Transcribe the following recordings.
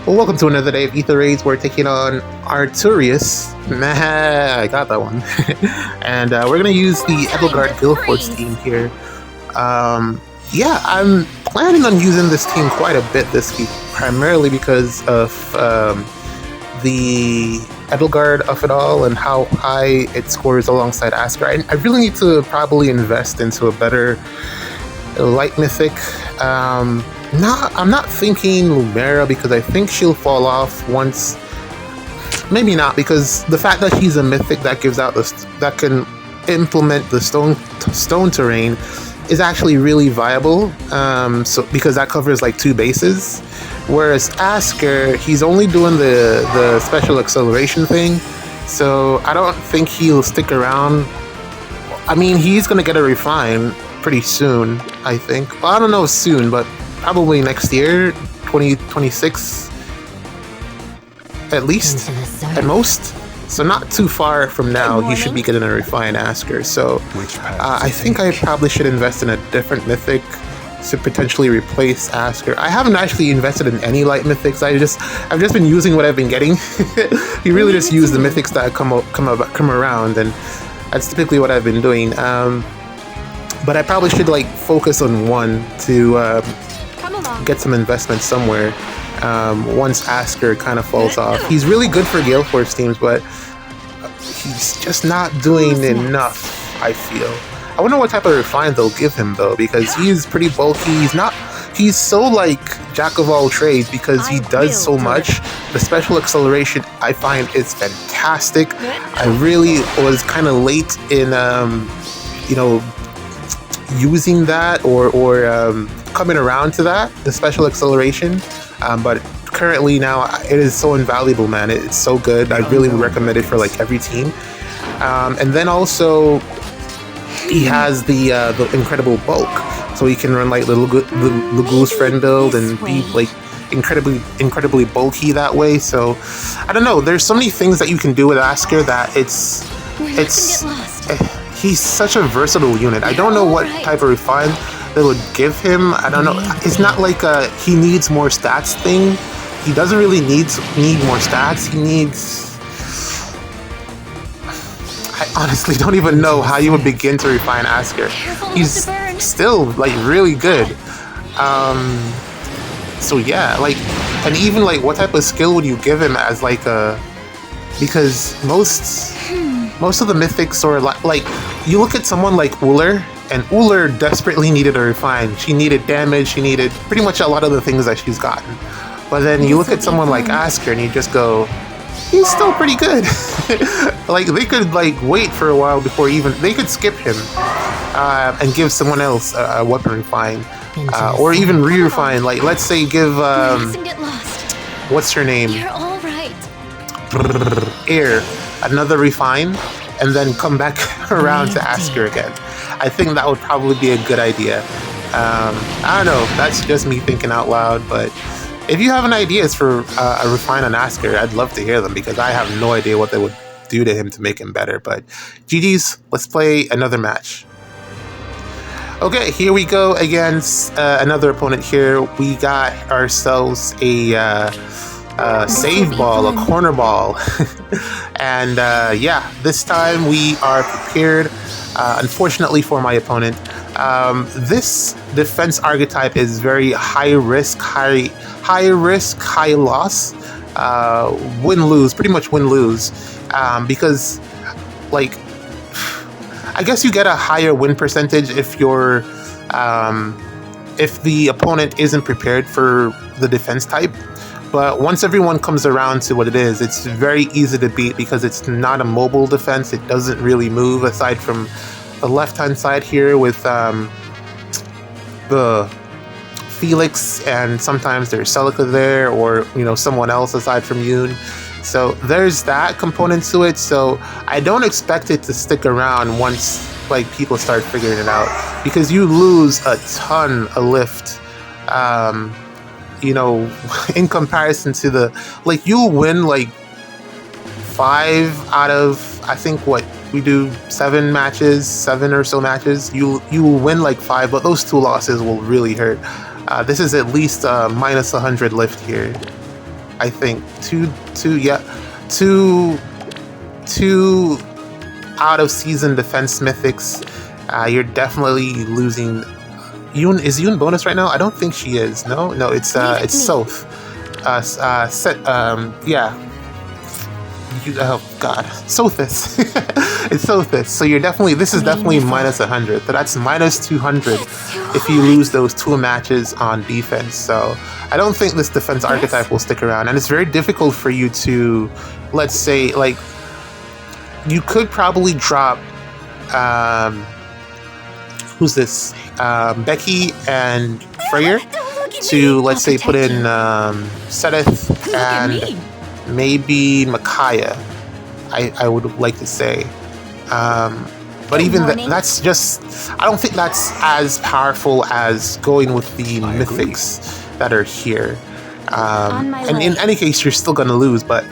Well, welcome to another day of Ether Raids. We're taking on Arturius. Nah, I got that one. And we're going to use the Edelgard Guildford's team here. Yeah, I'm planning on using this team quite a bit this week, primarily because of the Edelgard of it all and how high it scores alongside Asker. I really need to probably invest into a better light mythic. I'm not thinking Lumera because I think she'll fall off once. Maybe not, because the fact that she's a mythic that gives out that can implement the stone terrain is actually really viable. So because that covers like 2 bases, whereas Asker, he's only doing the special acceleration thing. So I don't think he'll stick around. I mean, he's gonna get a refine pretty soon, I think. Well, I don't know soon, but probably next year, 2026 at least, at most. So not too far from now, he should be getting a refined Asker. So I think I probably should invest in a different mythic to potentially replace Asker. I haven't actually invested in any light mythics. I've just been using what I've been getting. You really just use the mythics that come around, and that's typically what I've been doing. But I probably should like focus on one to get some investment somewhere once Asker kind of falls off. He's really good for Gale Force teams, but he's just not doing enough, I feel. I wonder what type of refine they'll give him though, because he's pretty bulky. He's so like jack of all trades because he does so much. The special acceleration I find is fantastic. I really was kind of late in using that or coming around to that, the special acceleration, but currently now it is so invaluable, man. It's so good. I really would recommend it for like every team. And then also he has the incredible bulk, so he can run like the Legoose friend build and be like incredibly bulky that way. So I don't know, there's so many things that you can do with Asker that he's such a versatile unit. I don't know what type of refine they would give him. I don't know. It's not like he needs more stats thing. He doesn't really need more stats. He needs... I honestly don't even know how you would begin to refine Asker. He's still like really good. So yeah, like, and even like what type of skill would you give him as like a... Because most of the mythics, or like you look at someone like Uller, and Uller desperately needed a refine. She needed damage, she needed pretty much a lot of the things that she's gotten. But then you look at someone like Asker and you just go, he's still pretty good. Like they could like wait for a while before they could skip him and give someone else a weapon refine, or even re-refine. Like let's say give what's her name? You're all right. Air another refine, and then come back around to Asker again. I think that would probably be a good idea. I don't know, that's just me thinking out loud, but if you have any ideas for a refine on Asker, I'd love to hear them, because I have no idea what they would do to him to make him better. But GG's, let's play another match. Okay, here we go against another opponent here. We got ourselves a save ball, a corner ball. And yeah, this time we are prepared. Unfortunately for my opponent, this defense archetype is very high risk, high loss, win-lose, pretty much win-lose, because like I guess you get a higher win percentage if you're if the opponent isn't prepared for the defense type. But once everyone comes around to what it is, it's very easy to beat because it's not a mobile defense. It doesn't really move aside from the left-hand side here with the Felix, and sometimes there's Celica there, or someone else aside from Yoon. So there's that component to it. So I don't expect it to stick around once like people start figuring it out, because you lose a ton of lift. In comparison to you'll win like 5 out of, I think what we do 7 or so matches. You will win like 5, but those 2 losses will really hurt. This is at least minus 100 lift here. I think two out of season defense mythics. You're definitely losing. Is Yoon bonus right now? I don't think she is. No, it's Soth. Yeah. Oh God, Sothis. It's Sothis. So you're definitely. This is definitely minus 100. So that's minus 200 if you lose those 2 matches on defense. So I don't think this defense archetype will stick around, and it's very difficult for you to, let's say, like, you could probably drop. Who's this? Becky and Freyr to, let's say, put in Sedith and maybe Micaiah, I would like to say. But even that's just, I don't think that's as powerful as going with the mythics that are here. And in any case, you're still going to lose. But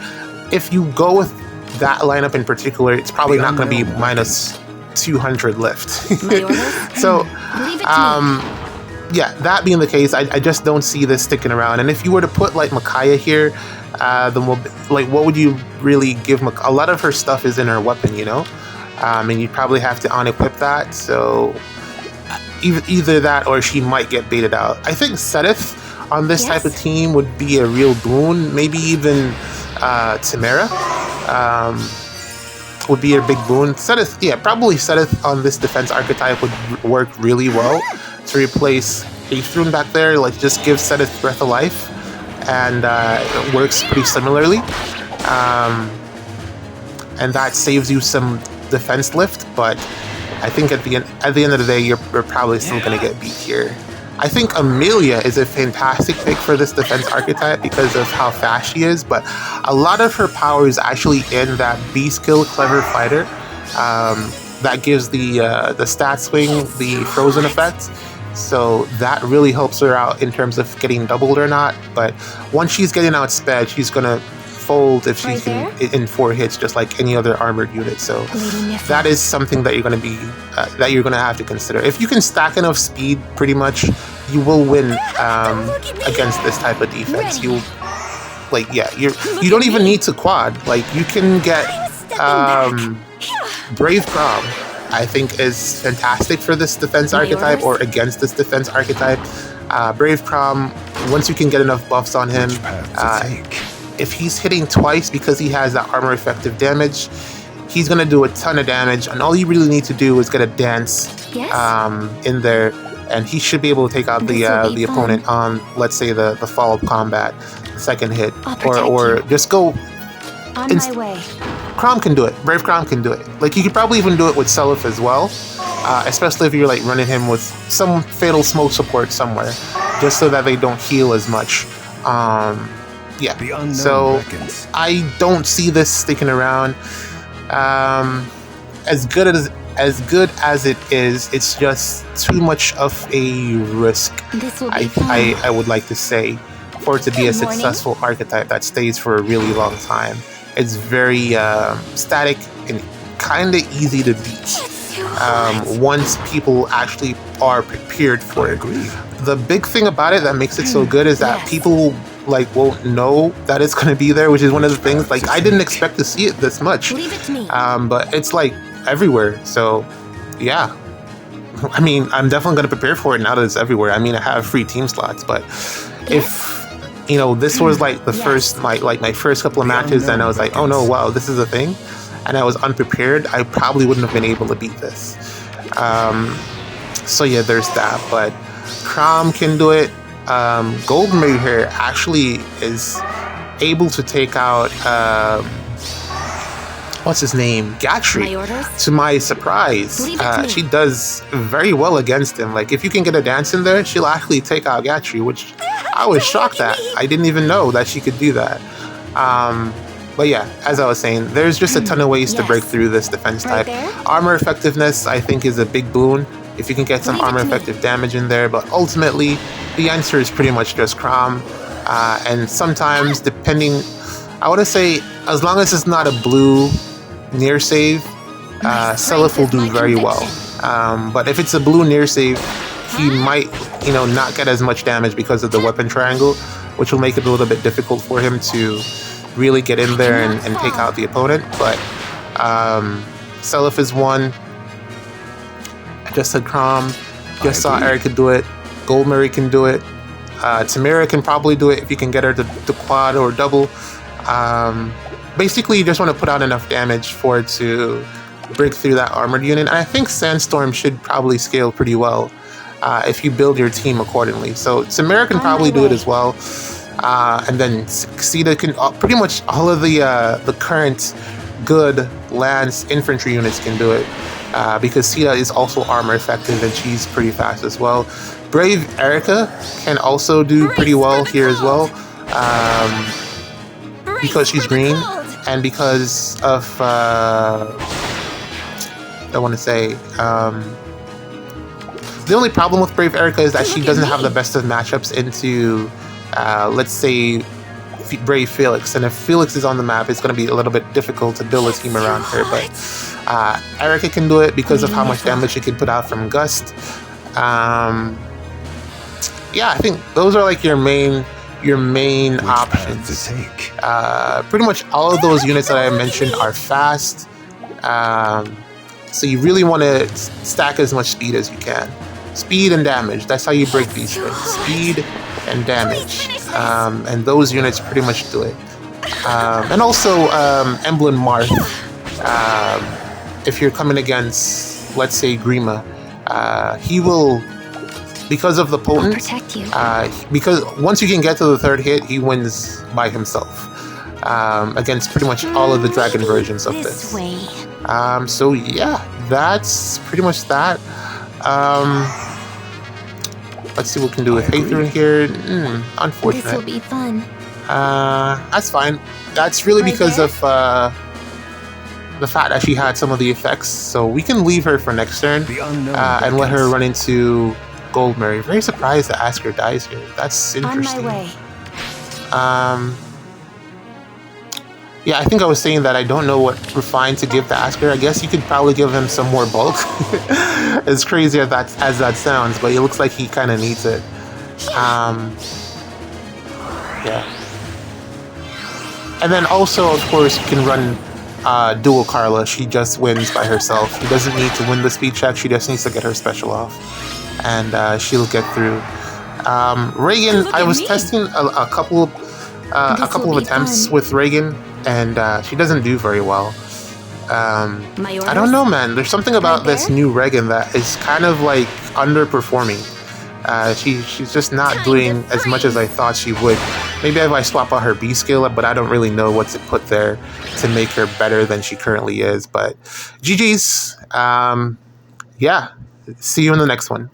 if you go with that lineup in particular, it's probably not going to be minus 200 lift. So, yeah, that being the case, I just don't see this sticking around. And if you were to put like Micaiah here, then like, what would you really give a lot of her stuff is in her weapon, you know, and you'd probably have to unequip that. So either that or she might get baited out. I think Sedith on this type of team would be a real boon. Maybe even Tamara would be a big boon. Sedith, yeah, probably Sedith on this defense archetype would work really well to replace Ather back there. Like, just give Sedith Breath of Life, and it works pretty similarly. And that saves you some defense lift, but I think at the end of the day, you're probably still going to get beat here. I think Amelia is a fantastic pick for this defense archetype because of how fast she is, but a lot of her power is actually in that B skill, Clever Fighter, that gives the stat swing, the frozen effect. So that really helps her out in terms of getting doubled or not. But once she's getting outsped, she's gonna fold if she can in 4 hits, just like any other armored unit. So that is something that you're gonna be have to consider. If you can stack enough speed, pretty much you will win against this type of defense. You don't even need to quad. Like, you can get Brave Prom, I think, is fantastic for this defense archetype or against this defense archetype. Brave Prom, once you can get enough buffs on him, if he's hitting twice because he has that armor effective damage, he's going to do a ton of damage, and all you really need to do is get a dance in there, and he should be able to take out the opponent on, let's say, the follow-up combat, second hit, or just go. On my way. Crom can do it. Brave Crom can do it. Like, you could probably even do it with Seliph as well, especially if you're like running him with some Fatal Smoke support somewhere, just so that they don't heal as much. Yeah. So I don't see this sticking around. As good as it is, it's just too much of a risk. I would like to say, for it to be a successful archetype that stays for a really long time. It's very static and kind of easy to beat once people actually are prepared for it. The big thing about it that makes it so good is that people won't know that it's going to be there, which is one of the things. Like, I didn't expect to see it this much, but it's like everywhere. So yeah, I mean, I'm definitely going to prepare for it now that it's everywhere. I mean, I have free team slots, but if this was like the first, my first couple of matches, and I was like, oh no, wow, this is a thing, and I was unprepared, I probably wouldn't have been able to beat this. So yeah, there's that. But Crom can do it. Golden Maid here actually is able to take out what's his name? Gatry. To my surprise, she does very well against him. Like, if you can get a dance in there, she'll actually take out Gatry, which I was shocked at. I didn't even know that she could do that. But yeah, as I was saying, there's just a ton of ways to break through this defense type. Armor effectiveness, I think, is a big boon if you can get some armor effective damage in there. But ultimately, the answer is pretty much just Crom. And sometimes, depending, I want to say, as long as it's not a blue near save, Seliph will do very well. But if it's a blue near save, he might, not get as much damage because of the weapon triangle. which will make it a little bit difficult for him to really get in there and take out the opponent. But Seliph is one. I just said Crom. Just saw Erica do it. Goldberry can do it. Tamira can probably do it if you can get her to quad or double. Basically, you just want to put out enough damage for it to break through that armored unit. And I think Sandstorm should probably scale pretty well if you build your team accordingly. So Tamira can probably do it as well. And then Sita can pretty much all of the current good Lance infantry units can do it. Because Sita is also armor effective and she's pretty fast as well. Brave Erica can also do pretty well here as well, because she's green and because of I want to say the only problem with Brave Erica is that she doesn't have the best of matchups into let's say Brave Felix, and if Felix is on the map, it's going to be a little bit difficult to build a team around her. But Erica can do it because of how much damage she can put out from Gust. Yeah, I think those are like your main options. Pretty much all of those units that I mentioned are fast, so you really want to stack as much speed as you can. Speed and damage, that's how you break these things. Speed and damage, and those units pretty much do it. And also Emblem Marth, if you're coming against, let's say, Grima, he will, because of the potent, because once you can get to the third hit, he wins by himself against pretty much all of the dragon versions of this. So yeah, that's pretty much that. Let's see what we can do with Ather in here. Unfortunate. This will be fun. That's fine. That's really because of the fact that she had some of the effects, so we can leave her for next turn and let her run into Goldberry. Very surprised that Asker dies here. That's interesting. On my way. Yeah, I think I was saying that I don't know what Refine to give to Asker. I guess you could probably give him some more bulk. As crazy as that sounds, but it looks like he kind of needs it. Yeah. And then also, of course, you can run dual Carla. She just wins by herself. She doesn't need to win the speed check. She just needs to get her special off, and she'll get through. Reagan, I was testing a couple of attempts with Reagan, and she doesn't do very well. I don't know, man. There's something about this new Reagan that is kind of like underperforming. She's just not doing as much as I thought she would. Maybe if I swap out her B skill, but I don't really know what to put there to make her better than she currently is. But GG's. Yeah. See you in the next one.